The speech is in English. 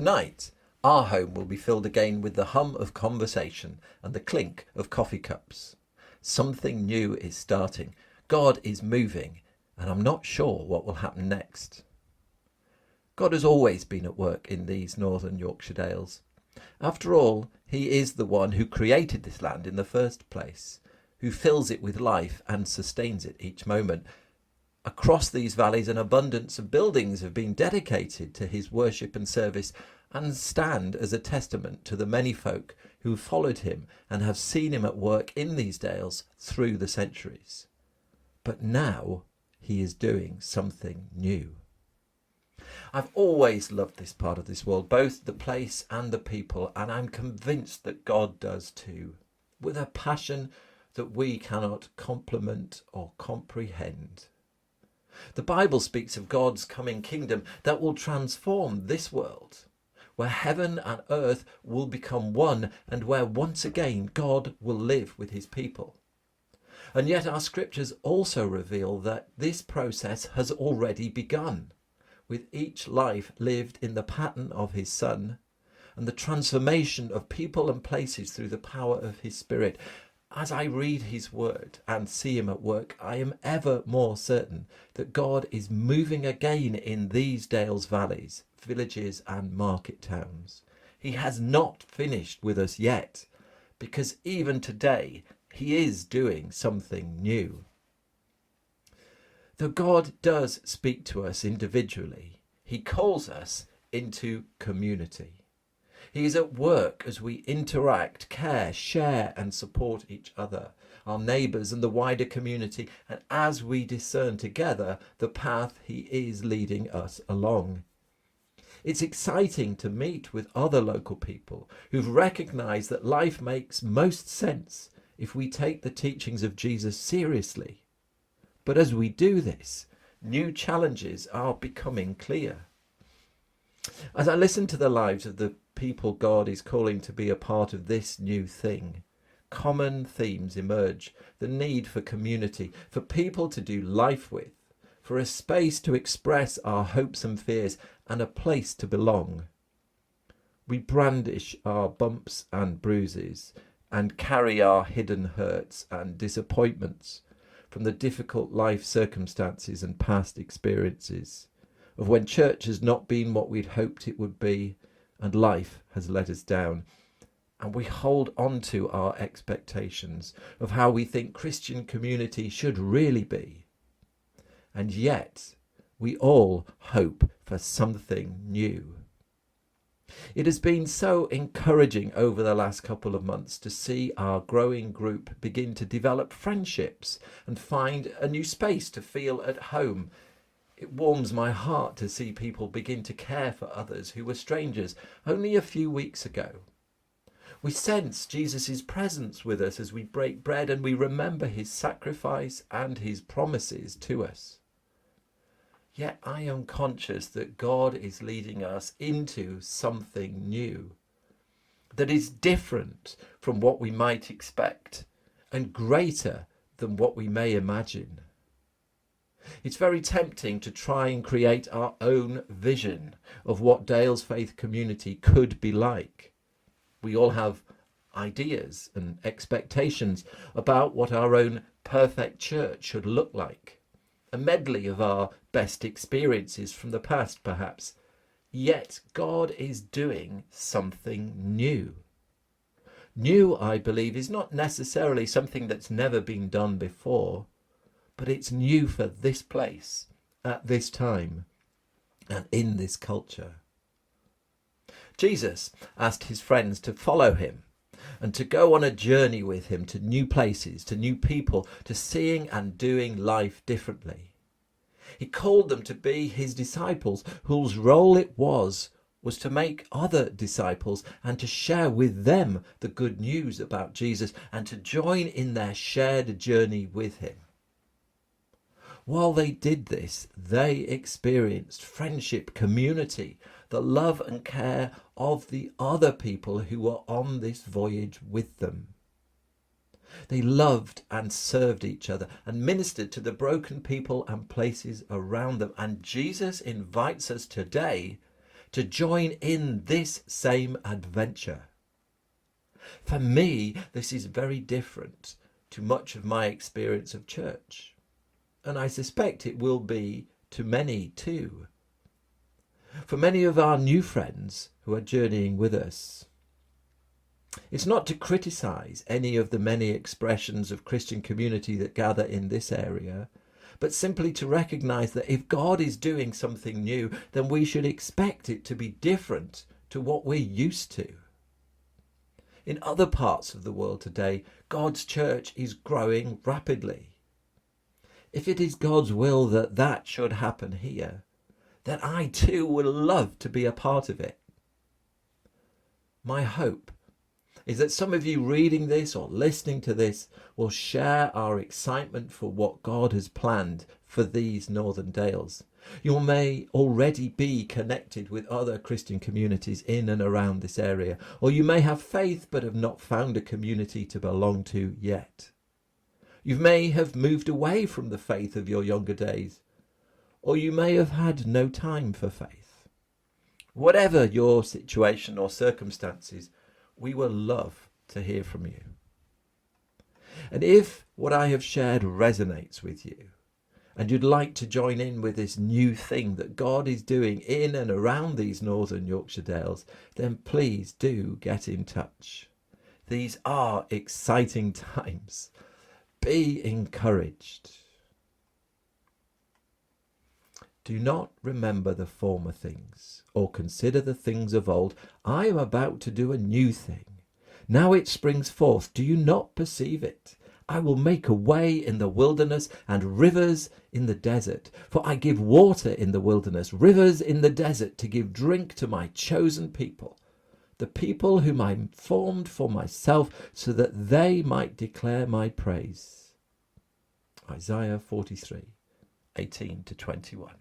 Tonight, our home will be filled again with the hum of conversation and the clink of coffee cups. Something new is starting. God is moving, and I'm not sure what will happen next. God has always been at work in these northern Yorkshire Dales. After all, he is the one who created this land in the first place, who fills it with life and sustains it each moment. Across these valleys, an abundance of buildings have been dedicated to his worship and service and stand as a testament to the many folk who followed him and have seen him at work in these dales through the centuries. But now he is doing something new. I've always loved this part of this world, both the place and the people, and I'm convinced that God does too, with a passion that we cannot complement or comprehend. The Bible speaks of God's coming kingdom that will transform this world, where heaven and earth will become one and where once again God will live with his people. And yet our scriptures also reveal that this process has already begun, with each life lived in the pattern of his Son and the transformation of people and places through the power of his Spirit. As I read his word and see him at work, I am ever more certain that God is moving again in these Dales valleys, villages and market towns. He has not finished with us yet, because even today he is doing something new. Though God does speak to us individually, he calls us into community. He is at work as we interact, care, share and support each other, our neighbours and the wider community, and as we discern together the path he is leading us along. It's exciting to meet with other local people who've recognised that life makes most sense if we take the teachings of Jesus seriously. But as we do this, new challenges are becoming clear. As I listen to the lives of the people God is calling to be a part of this new thing, common themes emerge: the need for community, for people to do life with, for a space to express our hopes and fears, and a place to belong. We brandish our bumps and bruises and carry our hidden hurts and disappointments from the difficult life circumstances and past experiences of when church has not been what we'd hoped it would be and life has let us down. And we hold on to our expectations of how we think Christian community should really be. And yet we all hope for something new. It has been so encouraging over the last couple of months to see our growing group begin to develop friendships and find a new space to feel at home. It warms my heart to see people begin to care for others who were strangers only a few weeks ago. We sense Jesus' presence with us as we break bread, and we remember his sacrifice and his promises to us. Yet I am conscious that God is leading us into something new, that is different from what we might expect and greater than what we may imagine. It's very tempting to try and create our own vision of what Dales Faith Community could be like. We all have ideas and expectations about what our own perfect church should look like, a medley of our best experiences from the past perhaps. Yet God is doing something new. New, I believe, is not necessarily something that's never been done before, but it's new for this place, at this time, and in this culture. Jesus asked his friends to follow him and to go on a journey with him to new places, to new people, to seeing and doing life differently. He called them to be his disciples, whose role it was to make other disciples and to share with them the good news about Jesus and to join in their shared journey with him. While they did this, they experienced friendship, community, the love and care of the other people who were on this voyage with them. They loved and served each other and ministered to the broken people and places around them. And Jesus invites us today to join in this same adventure. For me, this is very different to much of my experience of church, and I suspect it will be to many too. For many of our new friends who are journeying with us, it's not to criticise any of the many expressions of Christian community that gather in this area, but simply to recognise that if God is doing something new, then we should expect it to be different to what we're used to. In other parts of the world today, God's church is growing rapidly. If it is God's will that that should happen here, then I too will love to be a part of it. My hope is that some of you reading this or listening to this will share our excitement for what God has planned for these Northern Dales. You may already be connected with other Christian communities in and around this area, or you may have faith but have not found a community to belong to yet. You may have moved away from the faith of your younger days, or you may have had no time for faith. Whatever your situation or circumstances, we will love to hear from you. And if what I have shared resonates with you, and you'd like to join in with this new thing that God is doing in and around these Northern Yorkshire Dales, then please do get in touch. These are exciting times. Be encouraged. Do not remember the former things, or consider the things of old. I am about to do a new thing. Now it springs forth. Do you not perceive it? I will make a way in the wilderness and rivers in the desert. For I give water in the wilderness, rivers in the desert, to give drink to my chosen people, the people whom I formed for myself, so that they might declare my praise. Isaiah 43, 18 to 21.